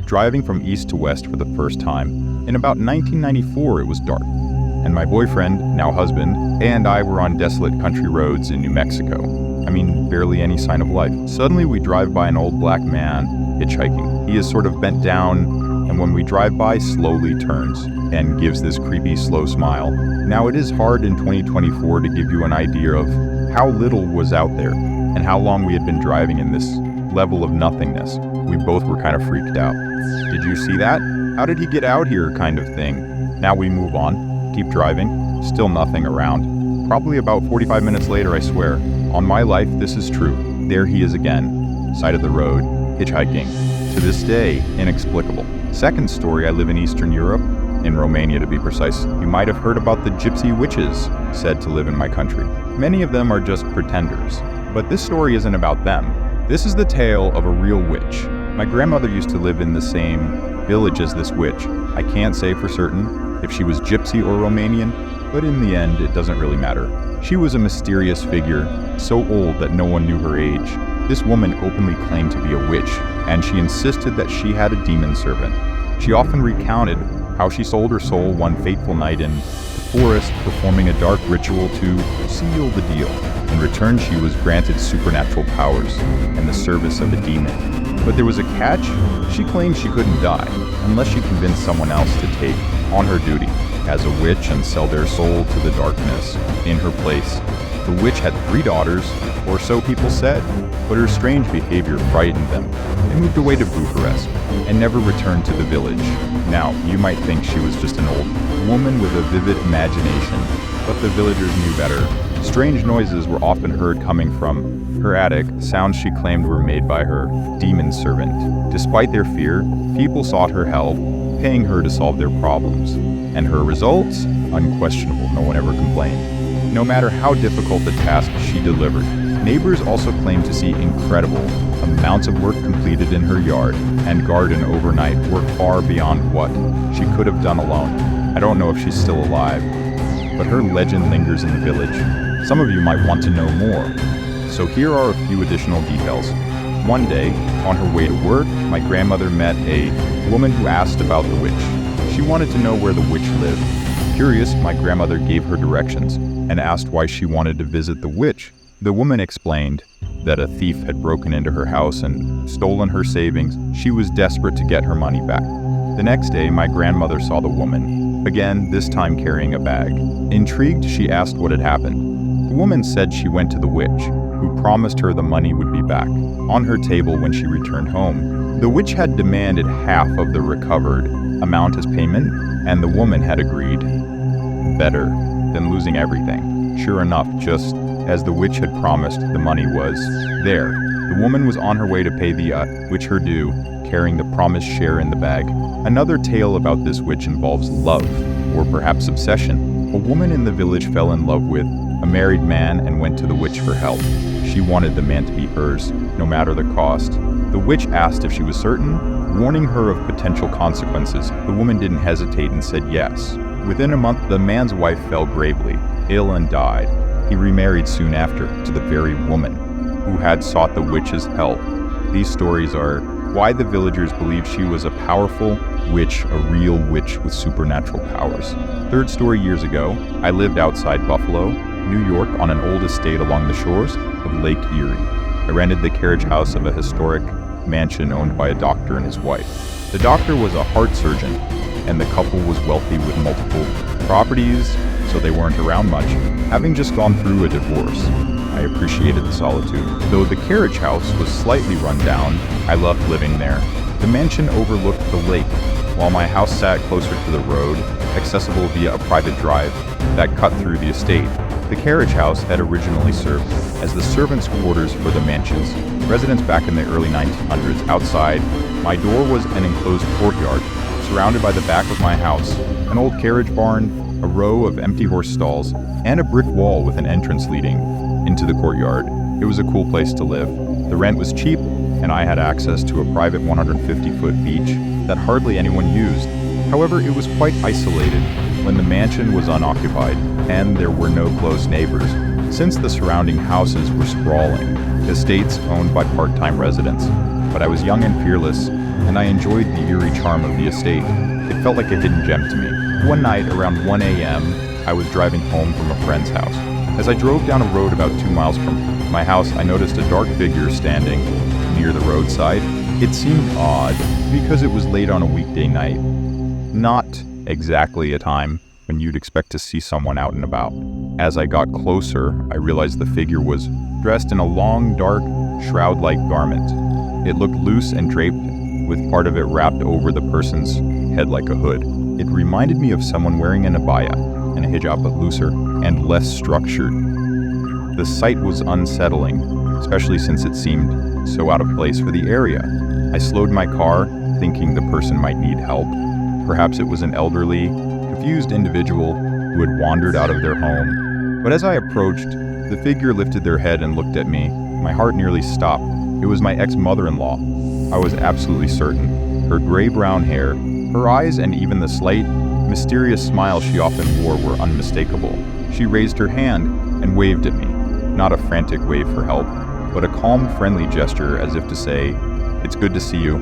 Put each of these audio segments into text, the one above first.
driving from east to west for the first time. In about 1994, it was dark, and my boyfriend, now husband, and I were on desolate country roads in New Mexico. I mean, barely any sign of life. Suddenly, we drive by an old black man hitchhiking. He is sort of bent down, and when we drive by, slowly turns and gives this creepy, slow smile. Now, it is hard in 2024 to give you an idea of how little was out there and how long we had been driving in this level of nothingness. We both were kind of freaked out. Did you see that? How did he get out here, kind of thing? Now we move on, keep driving, still nothing around. Probably about 45 minutes later, I swear. On my life, this is true. There he is again, side of the road, hitchhiking. To this day, inexplicable. Second story, I live in Eastern Europe, in Romania to be precise. You might have heard about the gypsy witches said to live in my country. Many of them are just pretenders, but this story isn't about them. This is the tale of a real witch. My grandmother used to live in the same village as this witch. I can't say for certain if she was gypsy or Romanian, but in the end, it doesn't really matter. She was a mysterious figure, so old that no one knew her age. This woman openly claimed to be a witch, and she insisted that she had a demon servant. She often recounted how she sold her soul one fateful night in the forest, performing a dark ritual to seal the deal. In return, she was granted supernatural powers and the service of a demon. But there was a catch. She claimed she couldn't die unless she convinced someone else to take on her duty as a witch and sell their soul to the darkness in her place. The witch had 3 daughters, or so people said, but her strange behavior frightened them. They moved away to Bucharest and never returned to the village. Now, you might think she was just an old woman with a vivid imagination, but the villagers knew better. Strange noises were often heard coming from her attic, sounds she claimed were made by her demon servant. Despite their fear, people sought her help, paying her to solve their problems. And her results? Unquestionable, no one ever complained. No matter how difficult the task, she delivered. Neighbors also claimed to see incredible amounts of work completed in her yard and garden overnight, work far beyond what she could have done alone. I don't know if she's still alive, but her legend lingers in the village. Some of you might want to know more, so here are a few additional details. One day, on her way to work, my grandmother met a woman who asked about the witch. She wanted to know where the witch lived. Curious, my grandmother gave her directions and asked why she wanted to visit the witch. The woman explained that a thief had broken into her house and stolen her savings. She was desperate to get her money back. The next day, my grandmother saw the woman, again, this time carrying a bag. Intrigued, she asked what had happened. The woman said she went to the witch, who promised her the money would be back on her table when she returned home. The witch had demanded half of the recovered amount as payment, and the woman had agreed. Better than losing everything. Sure enough, just as the witch had promised, the money was there. The woman was on her way to pay the witch her due, carrying the promised share in the bag. Another tale about this witch involves love, or perhaps obsession. A woman in the village fell in love with a married man and went to the witch for help. She wanted the man to be hers, no matter the cost. The witch asked if she was certain, warning her of potential consequences. The woman didn't hesitate and said yes. Within a month, the man's wife fell gravely ill and died. He remarried soon after to the very woman who had sought the witch's help. These stories are why the villagers believed she was a powerful witch, a real witch with supernatural powers. Third story, years ago, I lived outside Buffalo, New York, on an old estate along the shores of Lake Erie. I rented the carriage house of a historic mansion owned by a doctor and his wife. The doctor was a heart surgeon, and the couple was wealthy with multiple properties, so they weren't around much. Having just gone through a divorce, I appreciated the solitude. Though the carriage house was slightly run down, I loved living there. The mansion overlooked the lake, while my house sat closer to the road, accessible via a private drive that cut through the estate. The carriage house had originally served as the servants' quarters for the mansion's residents back in the early 1900s. Outside, my door was an enclosed courtyard, surrounded by the back of my house, an old carriage barn, a row of empty horse stalls, and a brick wall with an entrance leading into the courtyard. It was a cool place to live. The rent was cheap, and I had access to a private 150-foot beach that hardly anyone used. However, it was quite isolated when the mansion was unoccupied, and there were no close neighbors, since the surrounding houses were sprawling, estates owned by part-time residents. But I was young and fearless, and I enjoyed the eerie charm of the estate. It felt like a hidden gem to me. One night, around 1 a.m., I was driving home from a friend's house. As I drove down a road about 2 miles from my house, I noticed a dark figure standing near the roadside. It seemed odd because it was late on a weekday night. Not exactly a time when you'd expect to see someone out and about. As I got closer, I realized the figure was dressed in a long, dark, shroud-like garment. It looked loose and draped, with part of it wrapped over the person's head like a hood. It reminded me of someone wearing an abaya and a hijab, but looser and less structured. The sight was unsettling, especially since it seemed so out of place for the area. I slowed my car, thinking the person might need help. Perhaps it was an elderly, confused individual who had wandered out of their home. But as I approached, the figure lifted their head and looked at me. My heart nearly stopped. It was my ex-mother-in-law. I was absolutely certain. Her gray brown hair, her eyes, and even the slight, mysterious smile she often wore were unmistakable. She raised her hand and waved at me. Not a frantic wave for help, but a calm, friendly gesture as if to say, "It's good to see you."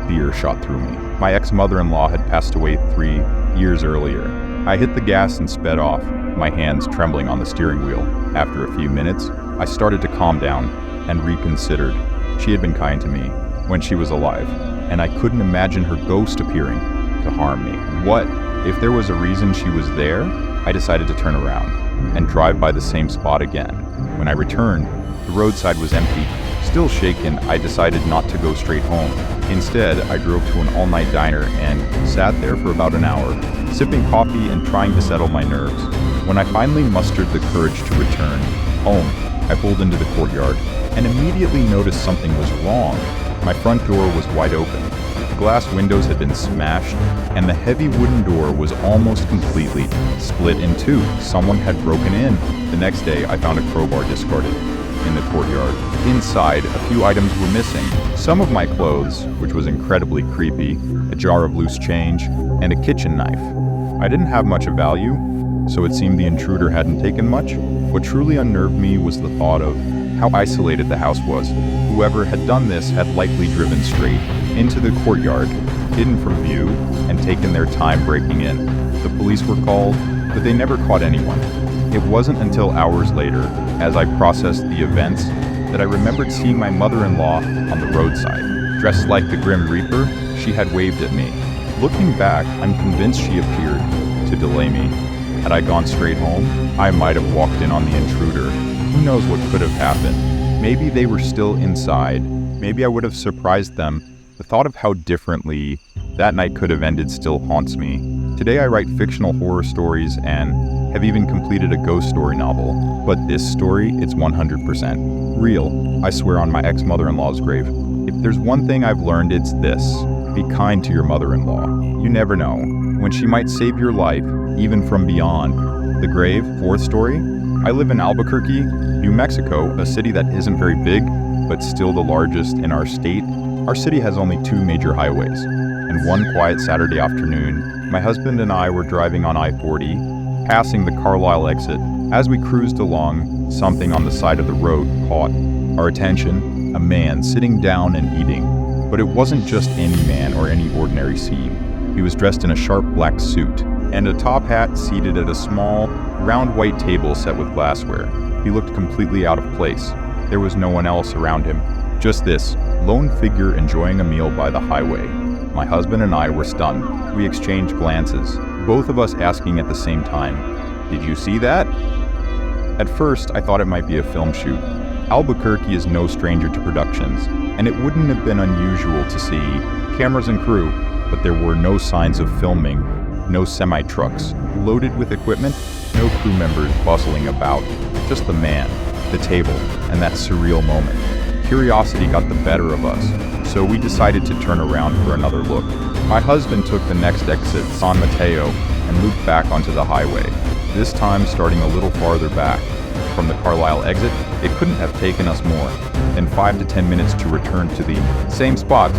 Fear shot through me. My ex-mother-in-law had passed away 3 years earlier. I hit the gas and sped off, my hands trembling on the steering wheel. After a few minutes, I started to calm down and reconsidered. She had been kind to me when she was alive, and I couldn't imagine her ghost appearing to harm me. What if there was a reason she was there? I decided to turn around and drive by the same spot again. When I returned, the roadside was empty. Still shaken, I decided not to go straight home. Instead, I drove to an all-night diner and sat there for about an hour, sipping coffee and trying to settle my nerves. When I finally mustered the courage to return home, I pulled into the courtyard and immediately noticed something was wrong. My front door was wide open. The glass windows had been smashed, and the heavy wooden door was almost completely split in two. Someone had broken in. The next day, I found a crowbar discarded in the courtyard. Inside, a few items were missing. Some of my clothes, which was incredibly creepy, a jar of loose change, and a kitchen knife. I didn't have much of value, so it seemed the intruder hadn't taken much. What truly unnerved me was the thought of how isolated the house was. Whoever had done this had likely driven straight into the courtyard, hidden from view, and taken their time breaking in. The police were called, but they never caught anyone. It wasn't until hours later, as I processed the events, that I remembered seeing my mother-in-law on the roadside. Dressed like the Grim Reaper, she had waved at me. Looking back, I'm convinced she appeared to delay me. Had I gone straight home, I might have walked in on the intruder. Who knows what could have happened? Maybe they were still inside. Maybe I would have surprised them. The thought of how differently that night could have ended still haunts me. Today I write fictional horror stories and have even completed a ghost story novel. But this story, it's 100% real. I swear on my ex-mother-in-law's grave. If there's one thing I've learned, it's this. Be kind to your mother-in-law. You never know when she might save your life, even from beyond the grave. Fourth story. I live in Albuquerque, New Mexico, a city that isn't very big, but still the largest in our state. Our city has only 2 major highways. And one quiet Saturday afternoon, my husband and I were driving on I-40, passing the Carlisle exit. As we cruised along, something on the side of the road caught our attention, a man sitting down and eating. But it wasn't just any man or any ordinary scene. He was dressed in a sharp black suit and a top hat, seated at a small, round white table set with glassware. He looked completely out of place. There was no one else around him. Just this lone figure enjoying a meal by the highway. My husband and I were stunned. We exchanged glances, both of us asking at the same time, "Did you see that?" At first, I thought it might be a film shoot. Albuquerque is no stranger to productions, and it wouldn't have been unusual to see cameras and crew, but there were no signs of filming, no semi-trucks loaded with equipment, no crew members bustling about, just the man, the table, and that surreal moment. Curiosity got the better of us, so we decided to turn around for another look. My husband took the next exit, San Mateo, and looped back onto the highway, this time starting a little farther back. From the Carlisle exit, it couldn't have taken us more than 5 to 10 minutes to return to the same spot.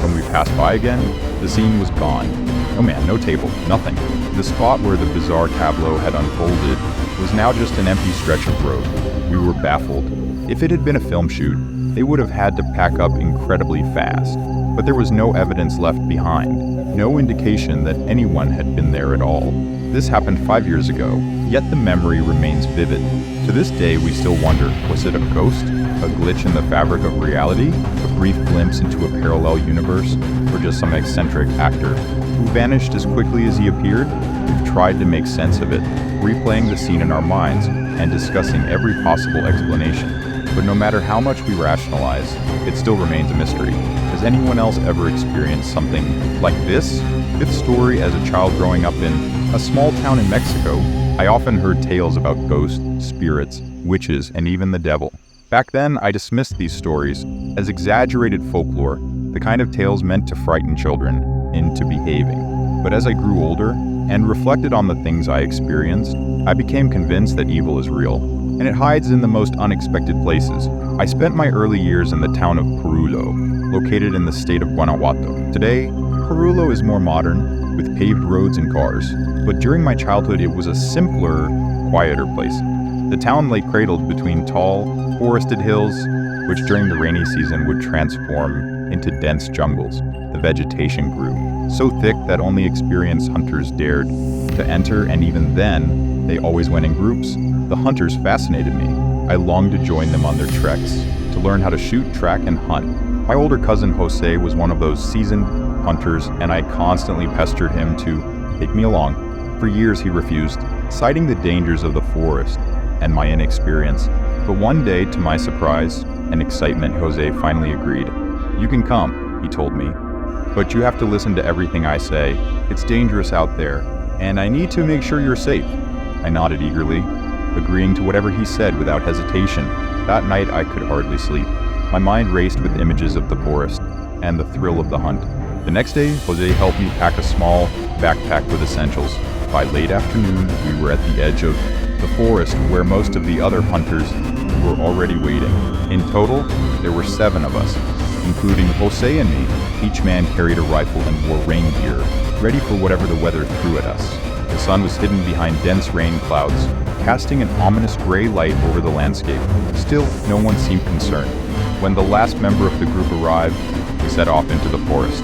When we passed by again, the scene was gone. No man, no table, nothing. The spot where the bizarre tableau had unfolded was now just an empty stretch of road. We were baffled. If it had been a film shoot, they would have had to pack up incredibly fast. but there was no evidence left behind, no indication that anyone had been there at all. This happened 5 years ago, yet the memory remains vivid. To this day, we still wonder, was it a ghost? A glitch in the fabric of reality? A brief glimpse into a parallel universe? Or just some eccentric actor who vanished as quickly as he appeared? We've tried to make sense of it, replaying the scene in our minds and discussing every possible explanation. But no matter how much we rationalize, it still remains a mystery. Has anyone else ever experienced something like this? Fifth story, as a child growing up in a small town in Mexico, I often heard tales about ghosts, spirits, witches, and even the devil. Back then, I dismissed these stories as exaggerated folklore, the kind of tales meant to frighten children into behaving. But as I grew older and reflected on the things I experienced, I became convinced that evil is real, and it hides in the most unexpected places. I spent my early years in the town of Purulo, located in the state of Guanajuato. Today, Purulo is more modern, with paved roads and cars, but during my childhood it was a simpler, quieter place. The town lay cradled between tall, forested hills, which during the rainy season would transform into dense jungles. The vegetation grew, so thick that only experienced hunters dared to enter, and even then, they always went in groups. The hunters fascinated me. I longed to join them on their treks, to learn how to shoot, track, and hunt. My older cousin Jose was one of those seasoned hunters, and I constantly pestered him to take me along. For years he refused, citing the dangers of the forest and my inexperience. But one day, to my surprise and excitement, Jose finally agreed. "You can come," he told me, "but you have to listen to everything I say. It's dangerous out there, and I need to make sure you're safe." I nodded eagerly, agreeing to whatever he said without hesitation. That night I could hardly sleep. My mind raced with images of the forest and the thrill of the hunt. The next day, Jose helped me pack a small backpack with essentials. By late afternoon, we were at the edge of the forest where most of the other hunters were already waiting. In total, there were 7 of us, including Jose and me. Each man carried a rifle and wore rain gear, ready for whatever the weather threw at us. The sun was hidden behind dense rain clouds, casting an ominous gray light over the landscape. Still, no one seemed concerned. When the last member of the group arrived, we set off into the forest.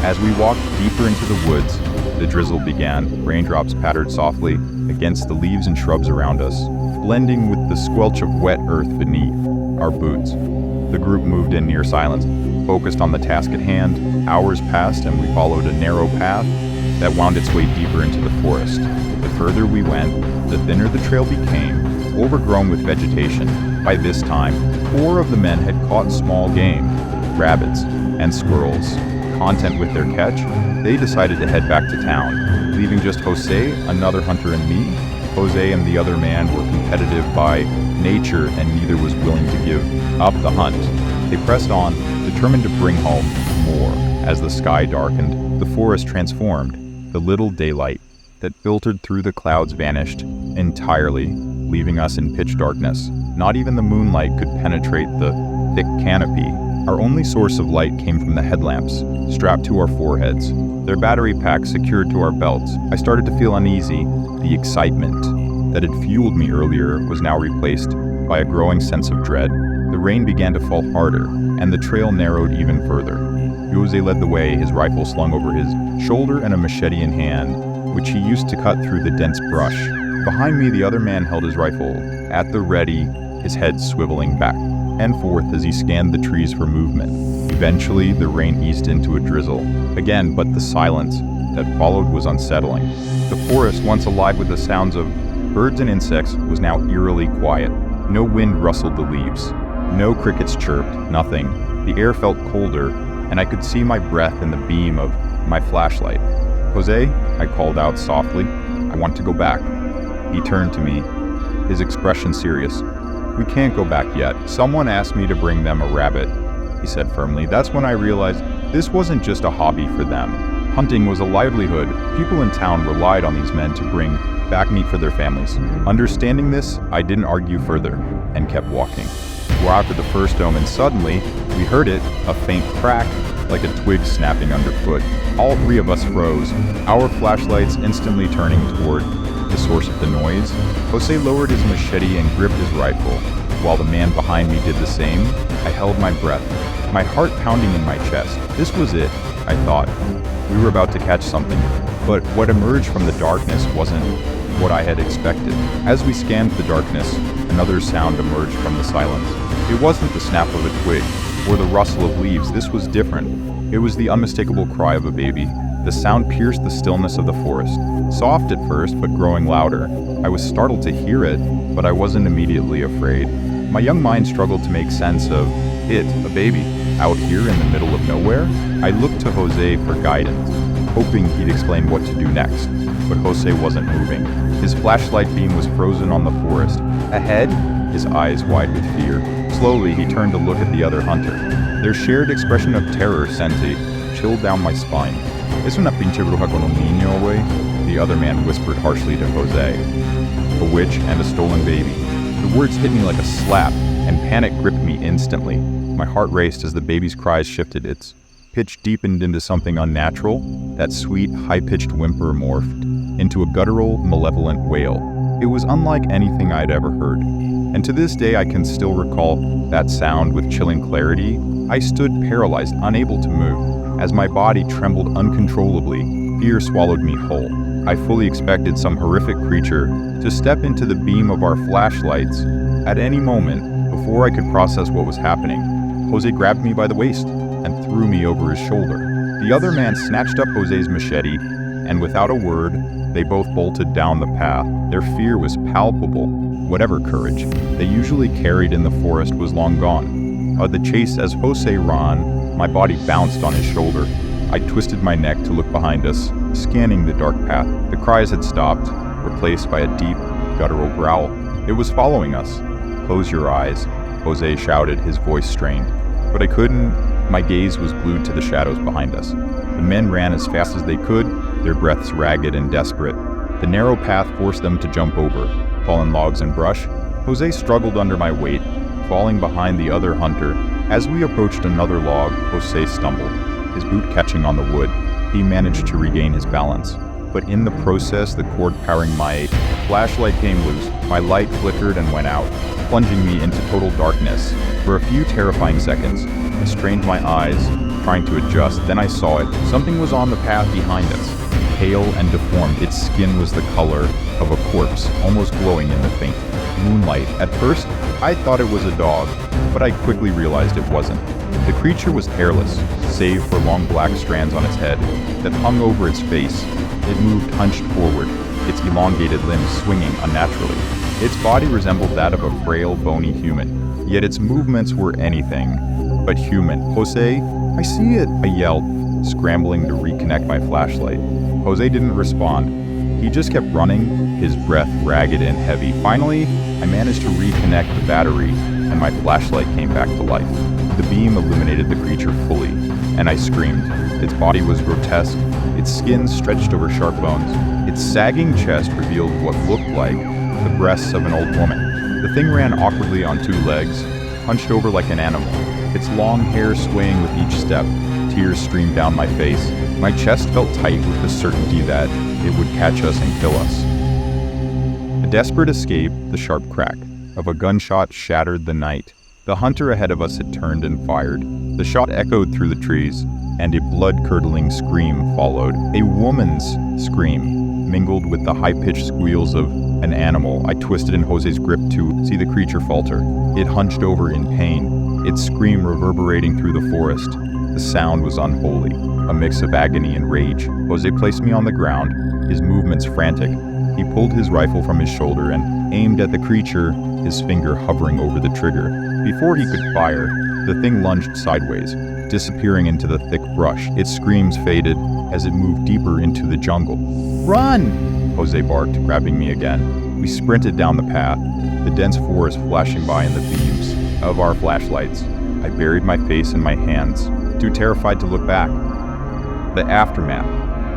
As we walked deeper into the woods, the drizzle began. Raindrops pattered softly against the leaves and shrubs around us, blending with the squelch of wet earth beneath our boots. The group moved in near silence, focused on the task at hand. Hours passed and we followed a narrow path that wound its way deeper into the forest. The further we went, the thinner the trail became, overgrown with vegetation. By this time, 4 of the men had caught small game, rabbits and squirrels. Content with their catch, they decided to head back to town, leaving just Jose, another hunter, and me. Jose and the other man were competitive by nature, and neither was willing to give up the hunt. They pressed on, determined to bring home more. As the sky darkened, the forest transformed. The little daylight that filtered through the clouds vanished entirely, leaving us in pitch darkness. Not even the moonlight could penetrate the thick canopy. Our only source of light came from the headlamps, strapped to our foreheads, their battery packs secured to our belts. I started to feel uneasy. The excitement that had fueled me earlier was now replaced by a growing sense of dread. The rain began to fall harder, and the trail narrowed even further. Jose led the way, his rifle slung over his shoulder and a machete in hand, which he used to cut through the dense brush. Behind me, the other man held his rifle at the ready, his head swiveling back and forth as he scanned the trees for movement. Eventually, the rain eased into a drizzle again, but the silence that followed was unsettling. The forest, once alive with the sounds of birds and insects, was now eerily quiet. No wind rustled the leaves. No crickets chirped, nothing. The air felt colder, and I could see my breath in the beam of my flashlight. "Jose," I called out softly, "I want to go back." He turned to me, his expression serious. "We can't go back yet. Someone asked me to bring them a rabbit," he said firmly. That's when I realized this wasn't just a hobby for them. Hunting was a livelihood. People in town relied on these men to bring back meat for their families. Understanding this, I didn't argue further and kept walking. We're after the first dome, and suddenly, we heard it, a faint crack, like a twig snapping underfoot. All 3 of us froze, our flashlights instantly turning toward the source of the noise. Jose lowered his machete and gripped his rifle. While the man behind me did the same, I held my breath, my heart pounding in my chest. This was it, I thought. We were about to catch something, but what emerged from the darkness wasn't what I had expected. As we scanned the darkness, another sound emerged from the silence. It wasn't the snap of a twig or the rustle of leaves. This was different. It was the unmistakable cry of a baby. The sound pierced the stillness of the forest, soft at first, but growing louder. I was startled to hear it, but I wasn't immediately afraid. My young mind struggled to make sense of it, a baby, out here in the middle of nowhere. I looked to Jose for guidance, hoping he'd explain what to do next, but Jose wasn't moving. His flashlight beam was frozen on the forest. Ahead, his eyes wide with fear. Slowly, he turned to look at the other hunter. Their shared expression of terror sent a chill down my spine. "Es una pinche bruja con un niño, güey," the other man whispered harshly to Jose. "A witch and a stolen baby." The words hit me like a slap, and panic gripped me instantly. My heart raced as the baby's cries shifted. Its pitch deepened into something unnatural. That sweet, high-pitched whimper morphed into a guttural, malevolent wail. It was unlike anything I'd ever heard. And to this day, I can still recall that sound with chilling clarity. I stood paralyzed, unable to move. As my body trembled uncontrollably, fear swallowed me whole. I fully expected some horrific creature to step into the beam of our flashlights at any moment. Before I could process what was happening, Jose grabbed me by the waist and threw me over his shoulder. The other man snatched up Jose's machete, and without a word, they both bolted down the path. Their fear was palpable. Whatever courage they usually carried in the forest was long gone. The chase as Jose ran, my body bounced on his shoulder. I twisted my neck to look behind us, scanning the dark path. The cries had stopped, replaced by a deep, guttural growl. It was following us. "Close your eyes," Jose shouted, his voice strained. But I couldn't. My gaze was glued to the shadows behind us. The men ran as fast as they could, their breaths ragged and desperate. The narrow path forced them to jump over fallen logs and brush. Jose struggled under my weight, falling behind the other hunter. As we approached another log, Jose stumbled, his boot catching on the wood. He managed to regain his balance, but in the process, the cord powering my flashlight came loose. My light flickered and went out, plunging me into total darkness. For a few terrifying seconds, I strained my eyes, trying to adjust. Then I saw it. Something was on the path behind us, pale and deformed. Its skin was the color of a corpse, almost glowing in the faint moonlight. At first, I thought it was a dog, but I quickly realized it wasn't. The creature was hairless, save for long black strands on its head that hung over its face. It moved hunched forward, its elongated limbs swinging unnaturally. Its body resembled that of a frail, bony human, yet its movements were anything but human. "Jose, I see it," I yelled, scrambling to reconnect my flashlight. Jose didn't respond. He just kept running, his breath ragged and heavy. Finally, I managed to reconnect the battery, and my flashlight came back to life. The beam illuminated the creature fully, and I screamed. Its body was grotesque, its skin stretched over sharp bones. Its sagging chest revealed what looked like the breasts of an old woman. The thing ran awkwardly on two legs, hunched over like an animal, its long hair swaying with each step. Tears streamed down my face. My chest felt tight with the certainty that it would catch us and kill us. A desperate escape, the sharp crack of a gunshot shattered the night. The hunter ahead of us had turned and fired. The shot echoed through the trees, and a blood-curdling scream followed. A woman's scream, mingled with the high-pitched squeals of an animal. I twisted in Jose's grip to see the creature falter. It hunched over in pain, its scream reverberating through the forest. The sound was unholy, a mix of agony and rage. Jose placed me on the ground, his movements frantic. He pulled his rifle from his shoulder and aimed at the creature, his finger hovering over the trigger. Before he could fire, the thing lunged sideways, disappearing into the thick brush. Its screams faded as it moved deeper into the jungle. "Run!" Jose barked, grabbing me again. We sprinted down the path, the dense forest flashing by in the beams of our flashlights. I buried my face in my hands, too terrified to look back. The aftermath,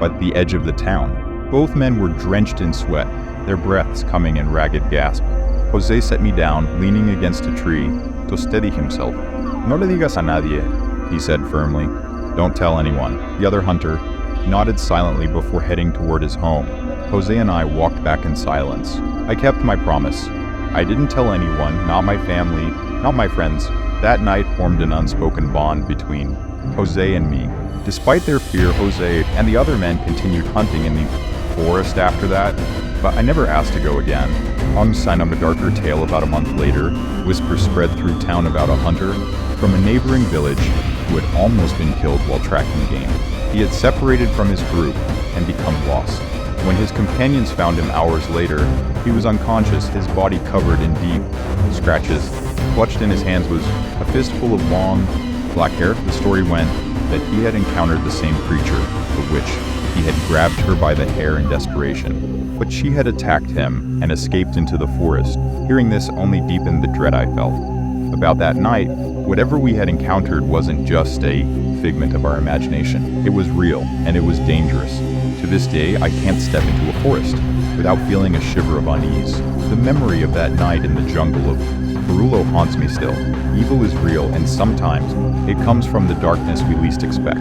at the edge of the town. Both men were drenched in sweat, their breaths coming in ragged gasps. Jose set me down, leaning against a tree, to steady himself. "No le digas a nadie," he said firmly. "Don't tell anyone." The other hunter nodded silently before heading toward his home. Jose and I walked back in silence. I kept my promise. I didn't tell anyone, not my family, not my friends. That night formed an unspoken bond between Jose and me. Despite their fear, Jose and the other men continued hunting in the forest after that, but I never asked to go again. On sign of a darker tale about a month later, whispers spread through town about a hunter from a neighboring village who had almost been killed while tracking game. He had separated from his group and become lost. When his companions found him hours later, he was unconscious, his body covered in deep scratches. Clutched in his hands was a fistful of long, black hair. The story went that he had encountered the same creature, the witch. He had grabbed her by the hair in desperation, but she had attacked him and escaped into the forest. Hearing this only deepened the dread I felt. About that night, whatever we had encountered wasn't just a figment of our imagination. It was real, and it was dangerous. To this day, I can't step into a forest without feeling a shiver of unease. The memory of that night in the jungle of Perulo haunts me still. Evil is real, and sometimes it comes from the darkness we least expect.